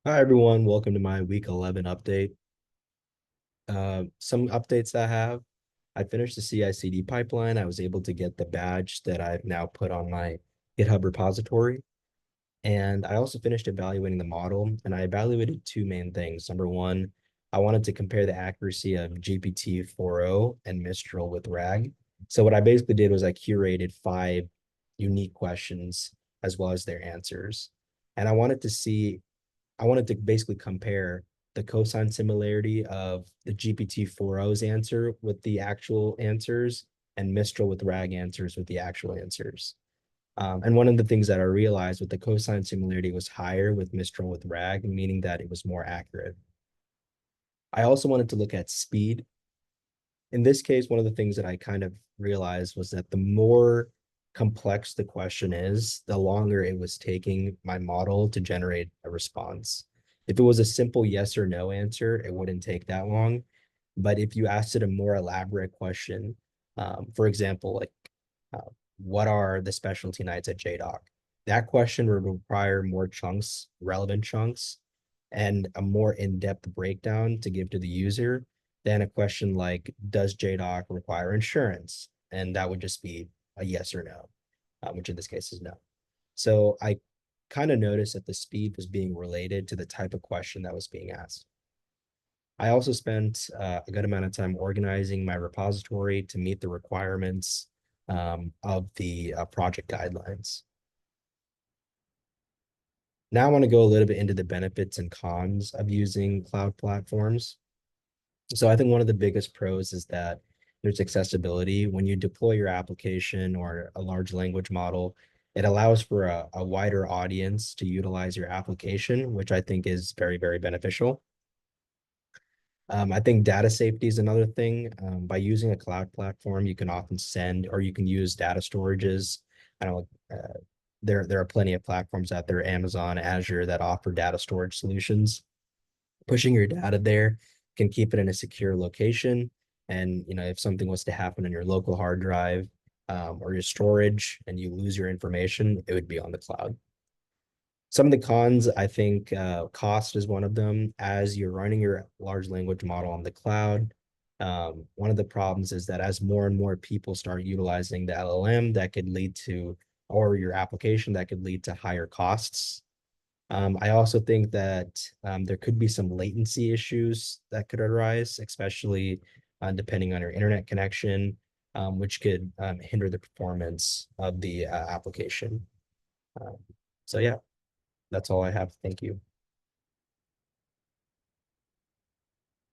Hi everyone, welcome to my week 11 update. Some updates I have. I finished the CI/CD pipeline. I was able to get the badge that I've now put on my GitHub repository. And I also finished evaluating the model, and I evaluated two main things. Number one, I wanted to compare the accuracy of GPT-4o and Mistral with RAG. So what I basically did was I curated five unique questions as well as their answers. And I wanted to basically compare the cosine similarity of the GPT-4o's answer with the actual answers and Mistral with RAG answers with the actual answers. And one of the things that I realized with the cosine similarity was higher with Mistral with RAG, meaning that it was more accurate. I also wanted to look at speed. In this case, one of the things that I kind of realized was that the more complex the question is, the longer it was taking my model to generate a response. If it was a simple yes or no answer, it wouldn't take that long. But if you asked it a more elaborate question, for example, like what are the specialty nights at JDoc? That question would require more chunks, relevant chunks, and a more in-depth breakdown to give to the user than a question like, does JDoc require insurance? And that would just be a yes or no, which in this case is no. So I kind of noticed that the speed was being related to the type of question that was being asked. I also spent a good amount of time organizing my repository to meet the requirements of the project guidelines. Now I want to go a little bit into the benefits and cons of using cloud platforms. So I think one of the biggest pros is that there's accessibility. When you deploy your application or a large language model, it allows for a wider audience to utilize your application, which I think is very, very beneficial. I think data safety is another thing. By using a cloud platform, you can often send or you can use data storages. I don't there are plenty of platforms out there, Amazon, Azure, that offer data storage solutions. Pushing your data there can keep it in a secure location. And if something was to happen on your local hard drive or your storage and you lose your information, it would be on the cloud. Some of the cons, I think cost is one of them. As you're running your large language model on the cloud, one of the problems is that as more and more people start utilizing the LLM, that could lead to, or your application, that could lead to higher costs. I also think that there could be some latency issues that could arise, especially depending on your internet connection, which could hinder the performance of the application. Um, so yeah, that's all I have. Thank you.